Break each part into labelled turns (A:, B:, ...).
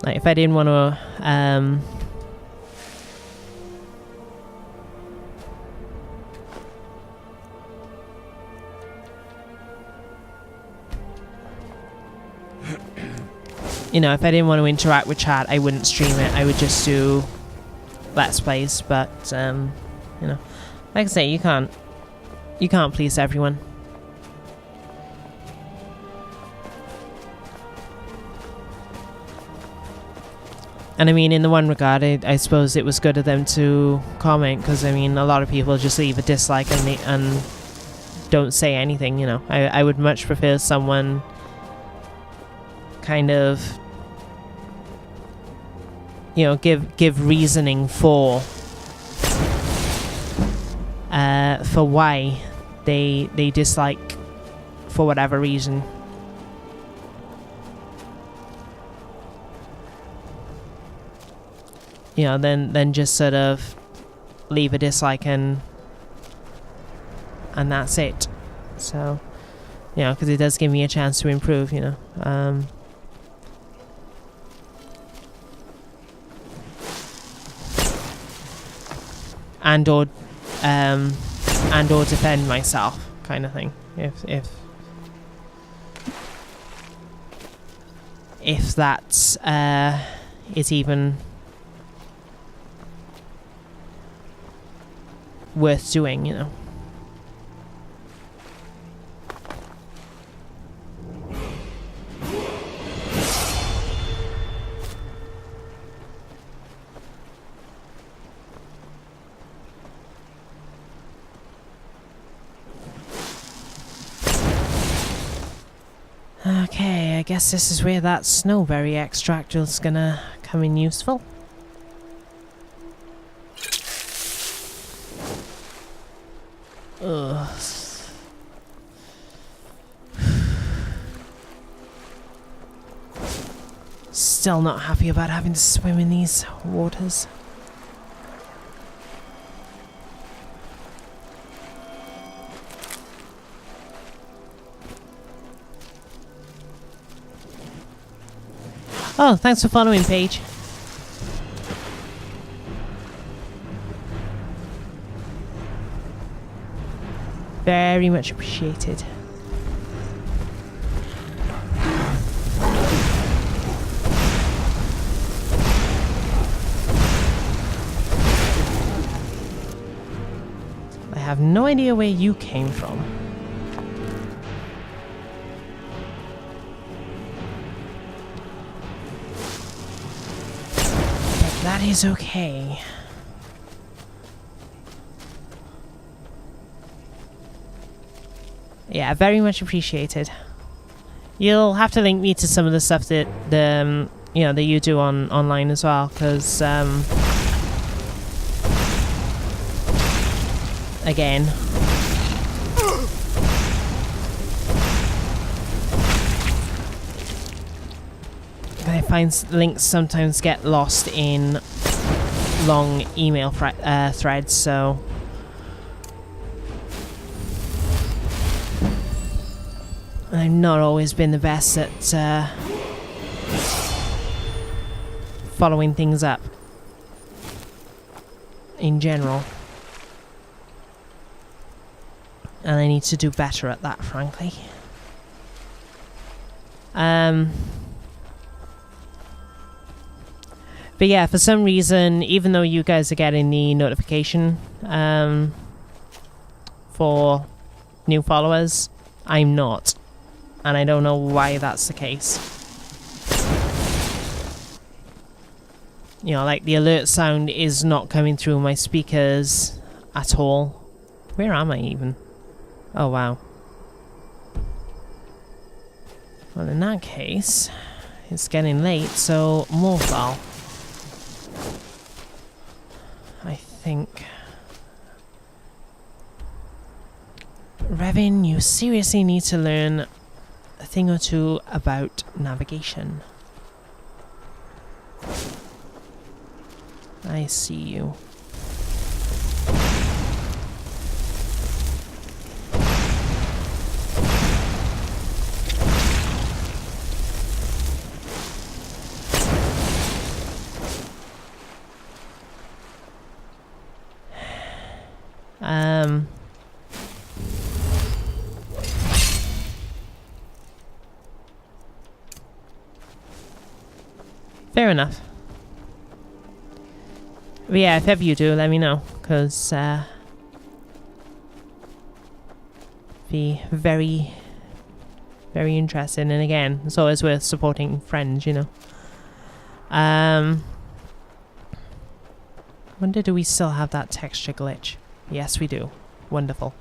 A: Like, if I didn't want to, you know, if I didn't want to interact with chat, I wouldn't stream it. I would just do Let's Plays. But, you know, like I say, you can't please everyone. And I mean, in the one regard, I suppose it was good of them to comment, because I mean, a lot of people just leave a dislike and don't say anything, you know. I would much prefer someone kind of, you know, give reasoning for why they dislike for whatever reason. You know, then just sort of leave a dislike and that's it. So, you know, because it does give me a chance to improve, you know. And or defend myself, kind of thing. If that's is even worth doing, you know. Okay, I guess this is where that snowberry extract is gonna come in useful. Ugh. Still not happy about having to swim in these waters. Oh, thanks for following, Paige. Very much appreciated. I have no idea where you came from. But that is okay. Yeah, very much appreciated. You'll have to link me to some of the stuff that you know, that you do online as well, because again, I find links sometimes get lost in long email threads, so. I've not always been the best at following things up in general. And I need to do better at that, frankly. But yeah, for some reason, even though you guys are getting the notification for new followers, I'm not. And I don't know why that's the case. You know, like the alert sound is not coming through my speakers at all. Where am I even? Oh, wow. Well, in that case, it's getting late, so more foul. I think. Revin, you seriously need to learn a thing or two about navigation. I see you. Fair enough. But yeah, if ever you do, let me know, because be very, very interesting. And again, it's always worth supporting friends, you know. Wonder, do we still have that texture glitch? Yes, we do. Wonderful.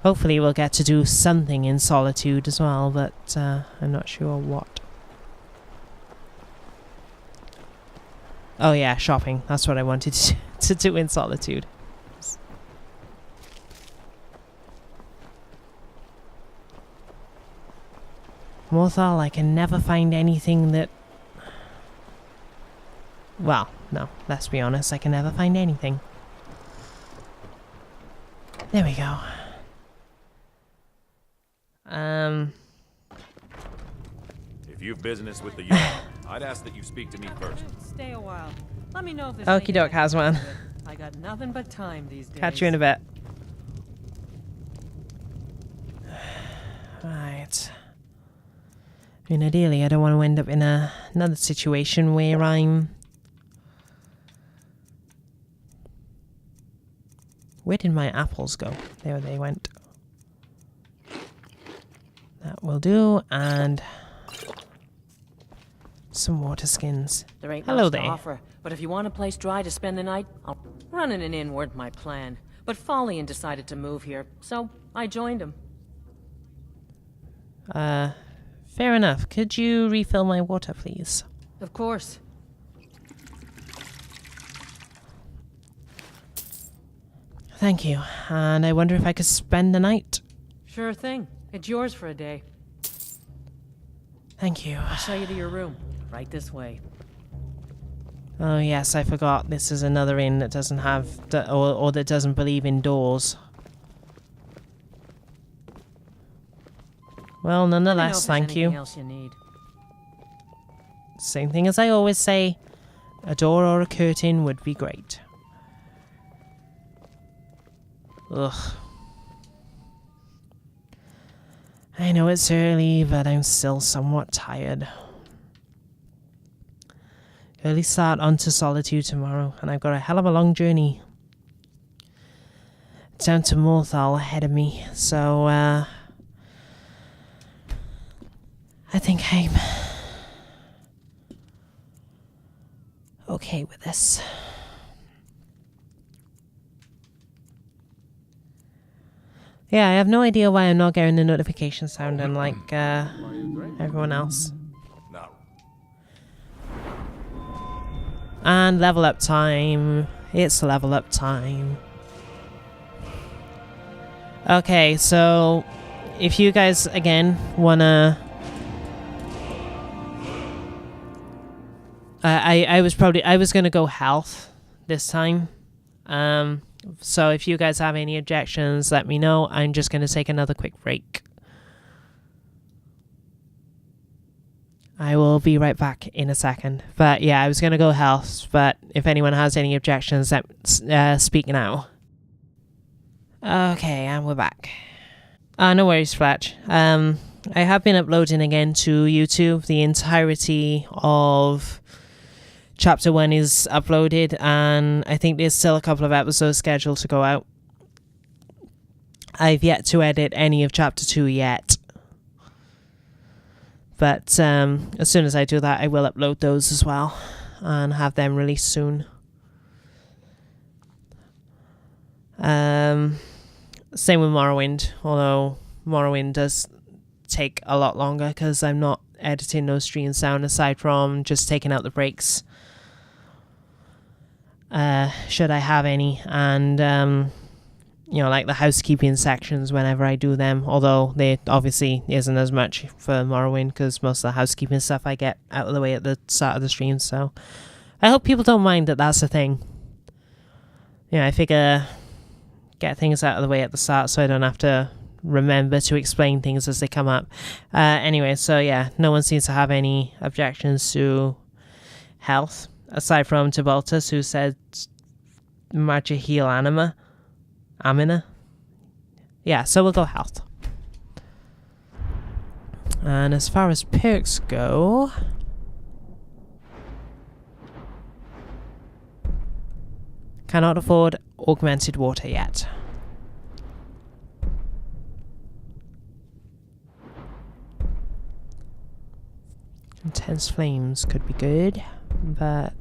A: Hopefully we'll get to do something in Solitude as well, but I'm not sure what. Oh yeah, shopping. That's what I wanted to do in Solitude. Morthal, I can never find anything that... Well, no, let's be honest, I can never find anything. There we go.
B: If you've business with the unit, I'd ask that you speak to me first.
C: Stay a while. Let me know if there's
A: Okie doke, has one.
C: I got nothing but time these days.
A: Catch you in a bit. Right. I mean, ideally, I don't want to end up in another situation where I'm... Where did my apples go? There they went. That will do, and some water skins.
C: There ain't
A: Hello
C: much
A: there.
C: to offer, but if you want a place dry to spend the night, running an inn weren't my plan. But Follian decided to move here, so I joined him.
A: Fair enough. Could you refill my water, please?
C: Of course.
A: Thank you. And I wonder if I could spend the night?
C: Sure thing. It's yours for a day.
A: Thank you.
C: I'll show you to your room. Right this way.
A: Oh yes, I forgot. This is another inn that doesn't have... or that doesn't believe in doors. Well, nonetheless, thank you.
C: Anything else you need.
A: Same thing as I always say. A door or a curtain would be great. Ugh. I know it's early, but I'm still somewhat tired. Early start onto Solitude tomorrow, and I've got a hell of a long journey down to Morthal ahead of me, so I think I'm okay with this. Yeah, I have no idea why I'm not getting the notification sound unlike everyone else.
B: No.
A: And level up time. It's level up time. Okay, so if you guys again wanna I was gonna go health this time. So if you guys have any objections, let me know. I'm just going to take another quick break. I will be right back in a second. But yeah, I was going to go health, but if anyone has any objections, speak now. Okay, and we're back. No worries, Fletch. I have been uploading again to YouTube. The entirety of Chapter 1 is uploaded, and I think there's still a couple of episodes scheduled to go out. I've yet to edit any of Chapter 2 yet. But as soon as I do that, I will upload those as well and have them released soon. Same with Morrowind, although Morrowind does take a lot longer because I'm not editing those streams down aside from just taking out the breaks. Should I have any, and you know, like the housekeeping sections whenever I do them, although they obviously isn't as much for Morrowind because most of the housekeeping stuff I get out of the way at the start of the stream, so I hope people don't mind that that's a thing. Yeah, I figure get things out of the way at the start so I don't have to remember to explain things as they come up. Anyway, so yeah, no one seems to have any objections to health. Aside from Tibaltus, who said Magic Heal Amina. Yeah, so we'll go health. And as far as perks go... Cannot afford augmented water yet. Intense flames could be good, but...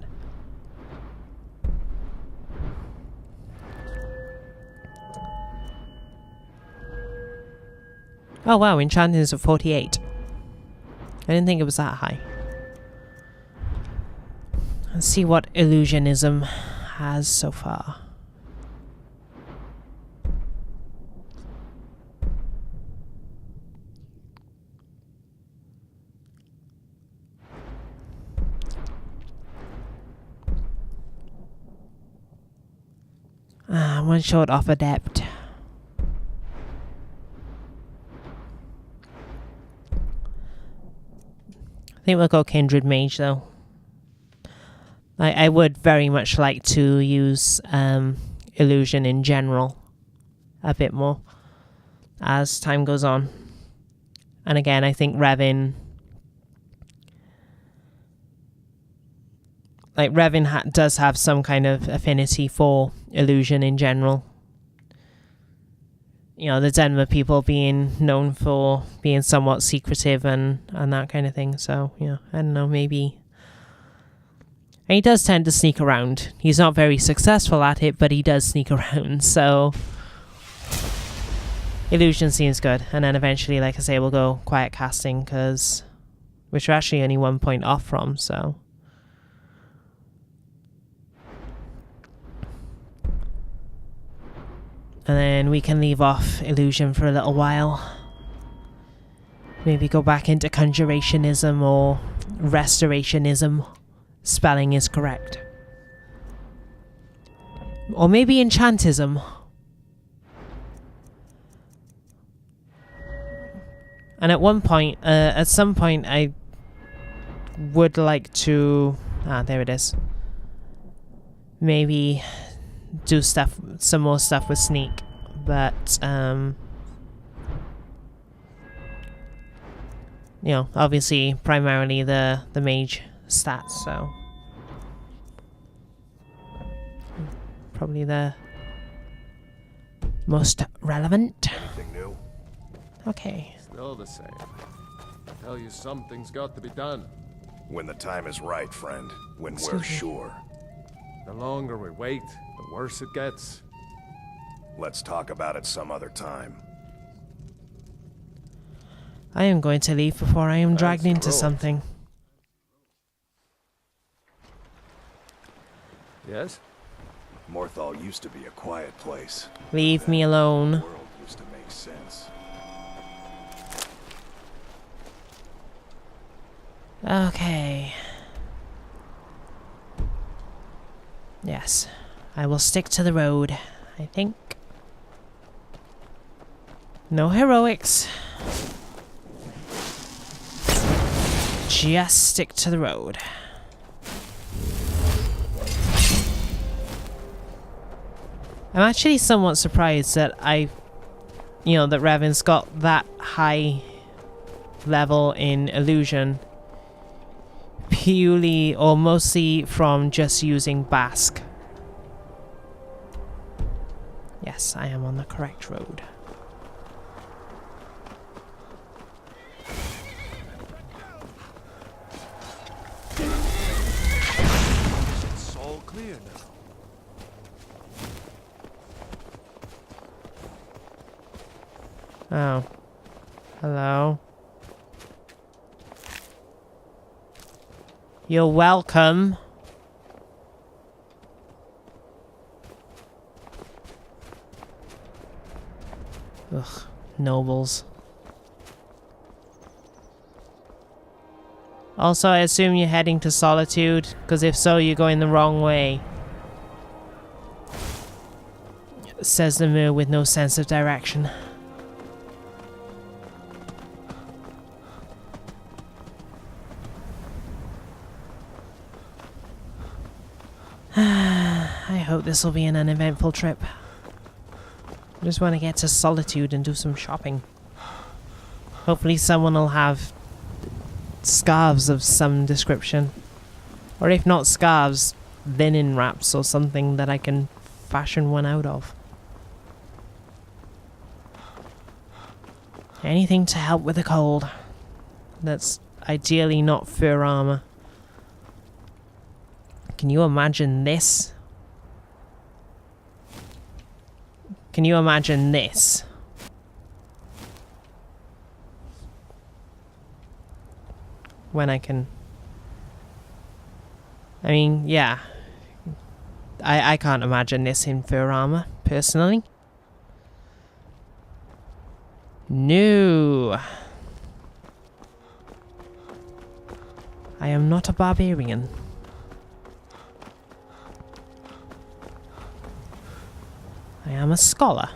A: Oh wow, enchanting is at 48. I didn't think it was that high. Let's see what illusionism has so far. One short off adept. I think we'll go Kindred Mage though. I would very much like to use Illusion in general a bit more as time goes on. And again, I think Revin... Like, Revin does have some kind of affinity for Illusion in general. You know, the Denver people being known for being somewhat secretive and that kind of thing. So, yeah, I don't know, maybe... And he does tend to sneak around. He's not very successful at it, but he does sneak around, so... Illusion seems good. And then eventually, like I say, we'll go Quiet Casting, because... Which we're actually only 1 point off from, so... And then we can leave off Illusion for a little while. Maybe go back into Conjurationism or Restorationism. Spelling is correct. Or maybe Enchantism. And at some point, I would like to... Ah, there it is. Maybe do some more stuff with Sneak. But, you know, obviously, primarily the mage stats, so... Probably the most relevant.
D: Anything new?
A: Okay.
E: Still the same. I tell you, something's got to be done.
D: When the time is right, friend. When
A: Excuse
D: we're
A: me.
D: sure.
E: The longer we wait, the worse it gets.
D: Let's talk about it some other time.
A: I am going to leave before I am dragged
E: That's
A: into
E: gross.
A: something.
E: Yes?
D: Morthal used to be a quiet place.
A: Leave me alone.
D: The world used to make sense.
A: Okay. Yes. I will stick to the road, I think. No heroics. Just stick to the road. I'm actually somewhat surprised that that Revan's got that high level in illusion purely or mostly from just using Basque. Yes, I am on the correct road.
E: It's all clear now.
A: Oh. Hello. You're welcome. Ugh, nobles. Also, I assume you're heading to Solitude, because if so, you're going the wrong way. Says the Moo with no sense of direction. I hope this will be an uneventful trip. I just want to get to Solitude and do some shopping. Hopefully someone will have scarves of some description. Or if not scarves, linen wraps or something that I can fashion one out of. Anything to help with the cold. That's ideally not fur armor. Can you imagine this? Can you imagine this? When I can... I mean, yeah. I can't imagine this in fur armor, personally. No. I am not a barbarian. I am a scholar.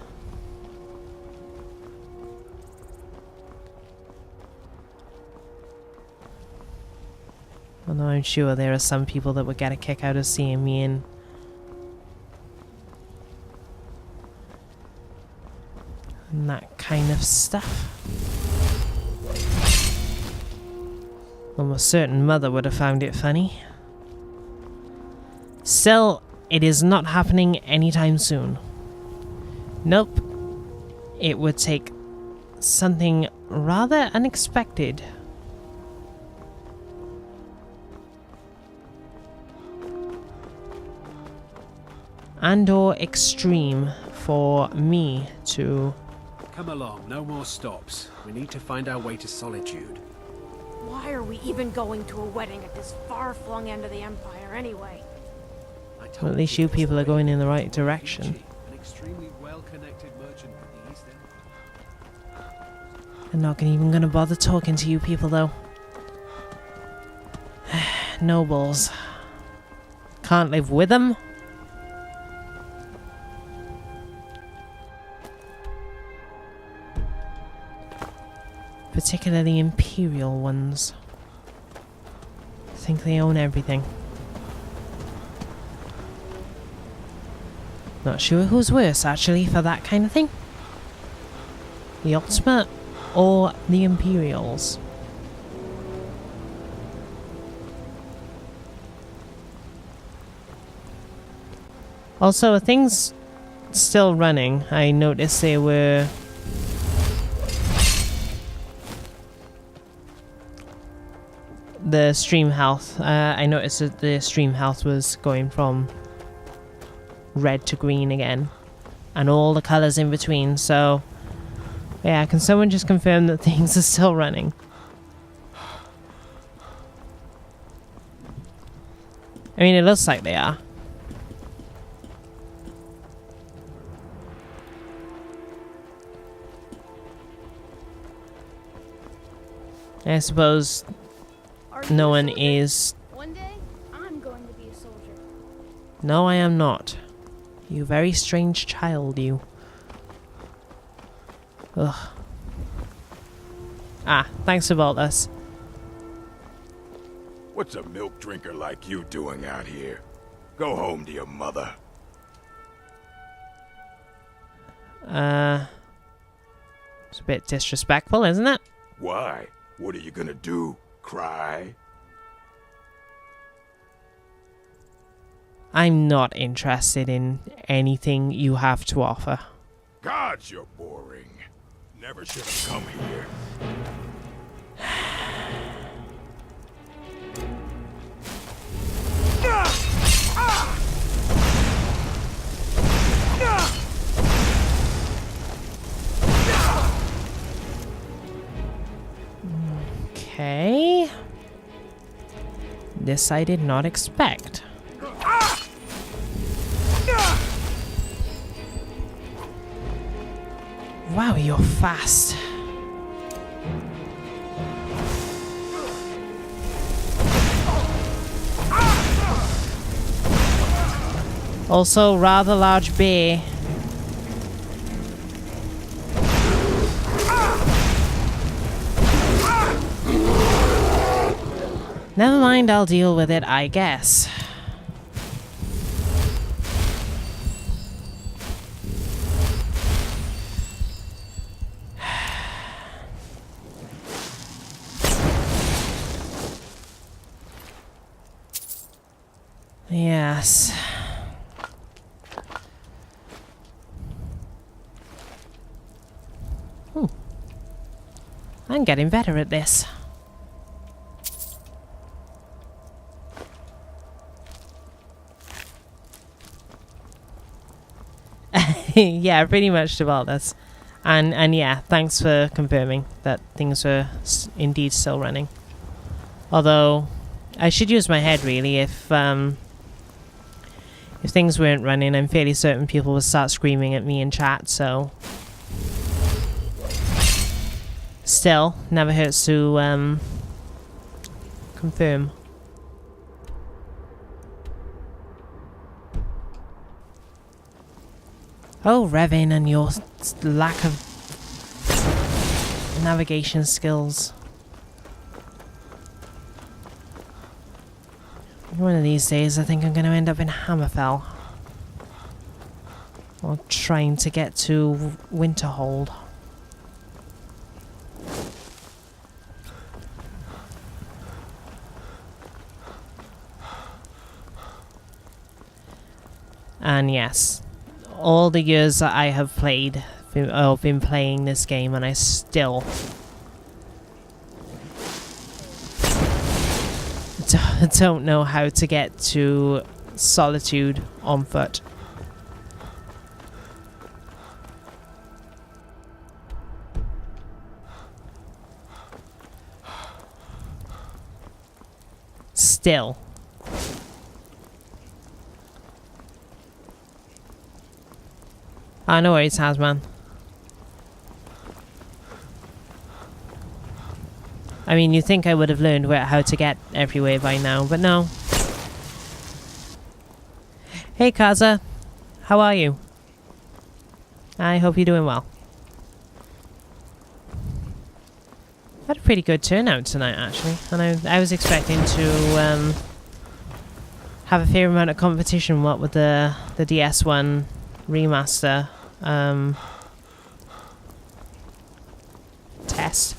A: Although I'm sure there are some people that would get a kick out of seeing me in and that kind of stuff. Almost certain mother would have found it funny. Still, it is not happening anytime soon. Nope. It would take something rather unexpected. And/or extreme for me to...
F: Come along, no more stops. We need to find our way to Solitude.
G: Why are we even going to a wedding at this far-flung end of the Empire anyway?
A: Well, at least you people are going in the right direction.
F: An extremely well-connected merchant of the East End.
A: I'm not even gonna bother talking to you people though. Nobles. Can't live with them. Particularly imperial ones. Think they own everything. Not sure who's worse actually for that kind of thing. The Ultimate or the Imperials. Also, are things still running? I noticed they were... The stream health. I noticed that the stream health was going from red to green again. And all the colours in between, so... Yeah, can someone just confirm that things are still running? I mean, it looks like they are. I suppose no one is...
G: One day, I'm going to be a soldier.
A: No, I am not. You very strange child, you. Ugh. Ah, thanks for Baltus.
D: What's a milk drinker like you doing out here? Go home to your mother.
A: It's a bit disrespectful, isn't it?
D: Why? What are you gonna do? Cry?
A: I'm not interested in anything you have to offer.
D: God, you're boring. Never should have come here.
A: Okay. This I did not expect. Wow, you're fast. Also, rather large bear. Never mind, I'll deal with it, I guess. Yes. I'm getting better at this. Yeah, pretty much about this. And yeah, thanks for confirming that things were indeed still running. Although, I should use my head really. If things weren't running, I'm fairly certain people would start screaming at me in chat, so... Still, never hurts to confirm. Oh, Revin and your lack of navigation skills. One of these days, I think I'm going to end up in Hammerfell. Or trying to get to Winterhold. And yes, all the years that I have played, or been playing this game, and I still don't know how to get to Solitude on foot. Still. No worries, Hasman. I mean, you'd think I would have learned how to get everywhere by now, but no. Hey, Kaza. How are you? I hope you're doing well. Had a pretty good turnout tonight, actually. And I was expecting to have a fair amount of competition, what with the DS1 remaster test.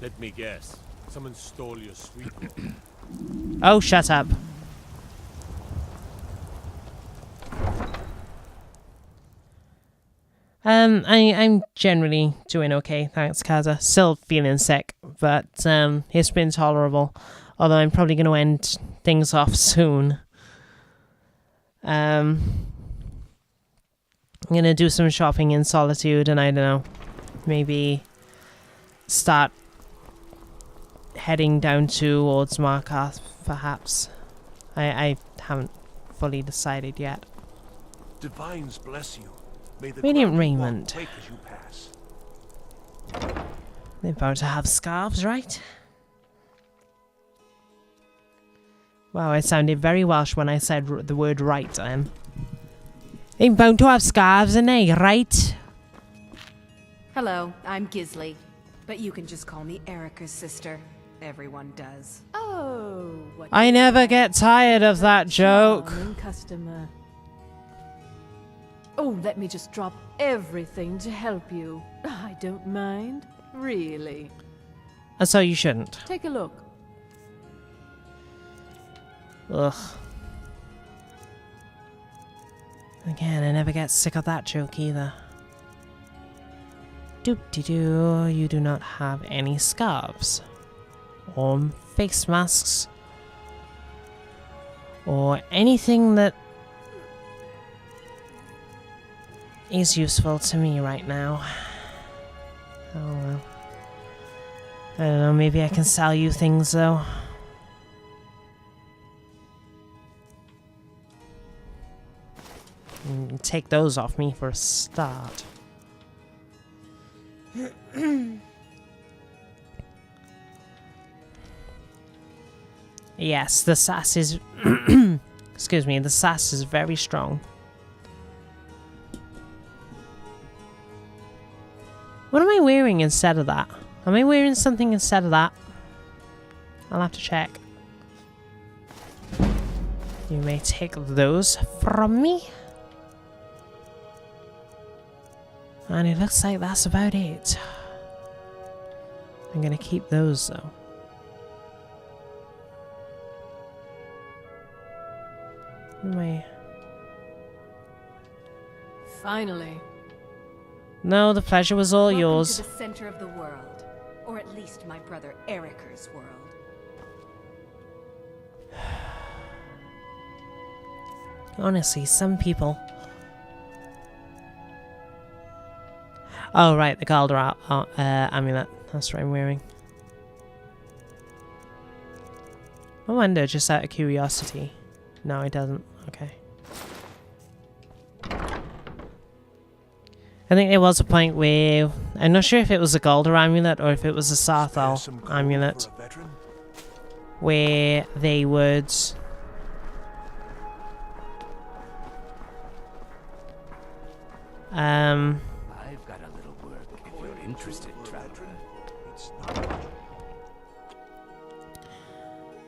F: Let me guess. Someone stole your sweet boy.
A: Oh, shut up. I'm generally doing okay, thanks, Kaza. Still feeling sick, but it's been tolerable. Although I'm probably going to end things off soon. I'm going to do some shopping in Solitude, and I don't know, maybe start heading down towards Markarth, perhaps. I haven't fully decided yet.
F: Divines bless you. May the
A: Radiant
F: ground
A: raiment.
F: wake as you pass.
A: They're about to have scarves, right? Wow, I sounded very Welsh when I said the word right then. They're bound to have scarves, and they, right?
H: Hello, I'm Gisley, but you can just call me Erica's sister. Everyone does.
G: Oh, what
A: I never get tired of that joke.
G: charming customer. Oh, let me just drop everything to help you. I don't mind, really.
A: And so you shouldn't.
G: Take a look.
A: Ugh. Again, I never get sick of that joke either. Doop-de-doo, you do not have any scarves. Or face masks. Or anything that is useful to me right now. Oh well. I don't know, maybe I can sell you things though. Take those off me for a start. Yes, the sass is... excuse me, the sass is very strong. What am I wearing instead of that? Am I wearing something instead of that? I'll have to check. You may take those from me. And it looks like that's about it. I'm gonna keep those though. What am I?
H: Finally.
A: No, the pleasure was all
H: Welcome
A: yours.
H: to the center of the world. Or at least my brother Erica's world.
A: Honestly, some people. Oh, right, the Galdor amulet. That's what I'm wearing. I wonder, just out of curiosity. No, it doesn't. Okay. I think there was a point where... I'm not sure if it was a Galdor amulet or if it was a Sarthal amulet. Where they would...
I: I've got a little work if you're interested, traveler.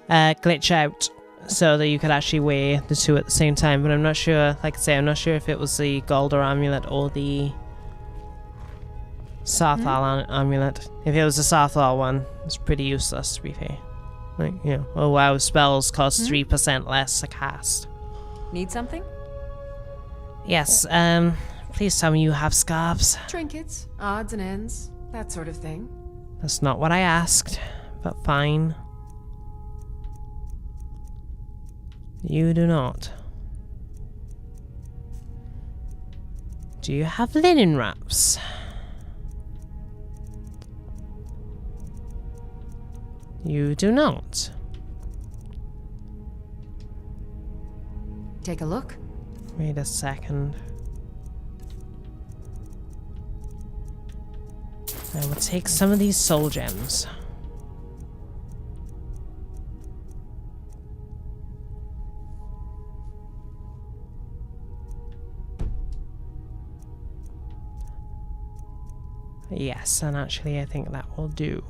A: glitch out so that you could actually wear the two at the same time, but I'm not sure, like I say, I'm not sure if it was the Galdor amulet or the Sarthal amulet. If it was the Sarthal one, it's pretty useless, to be fair. Like, you know, oh wow, spells cost 3% less a cast.
H: Need something?
A: Yes, please tell me you have scarves.
H: Trinkets, odds and ends, that sort of thing.
A: That's not what I asked, but fine. You do not. Do you have linen wraps? You do not.
H: Take a look.
A: Wait a second. I will take some of these soul gems. Yes, and actually I think that will do.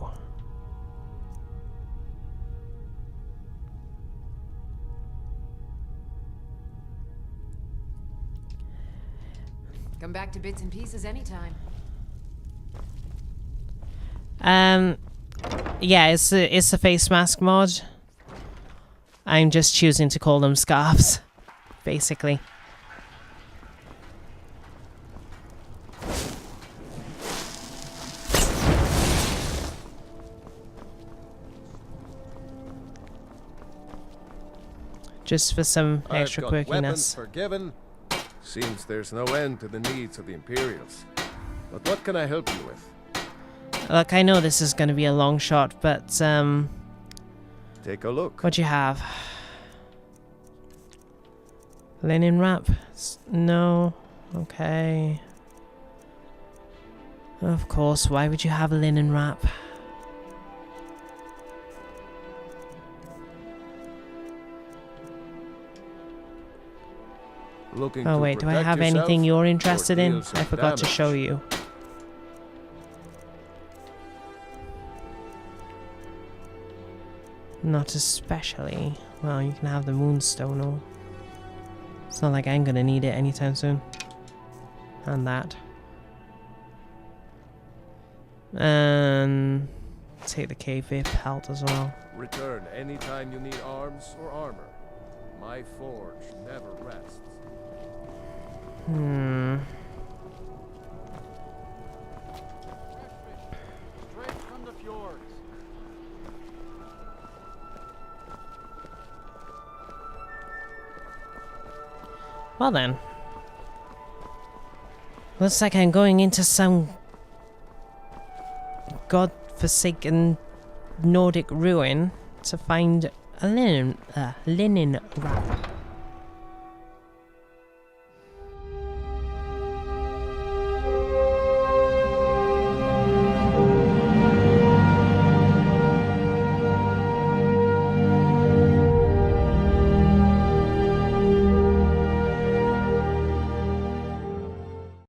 H: Come back to bits and pieces anytime.
A: Yeah, it's the face mask mod. I'm just choosing to call them scarves, basically. Just for some extra
E: I've got weapons
A: quirkiness.
E: forgiven. Seems there's no end to the needs of the Imperials. But what can I help you with?
A: Look, I know this is going to be a long shot, but
E: Take a look.
A: what do you have? Linen wrap? No. Okay. Of course, why would you have a linen wrap?
E: Looking
A: Oh
E: to
A: wait, do I
E: protect
A: have
E: yourself
A: anything you're
E: or
A: interested in?
E: deal some
A: I forgot to
E: damage?
A: show you. Not especially. Well, you can have the moonstone or... It's not like I'm gonna need it anytime soon. And that. And... take the cave vape pelt as well.
E: Return anytime you need arms or armor. My forge never rests.
F: Straight from the fjords.
A: Well then. Looks like I'm going into some god-forsaken Nordic ruin to find a linen wrap.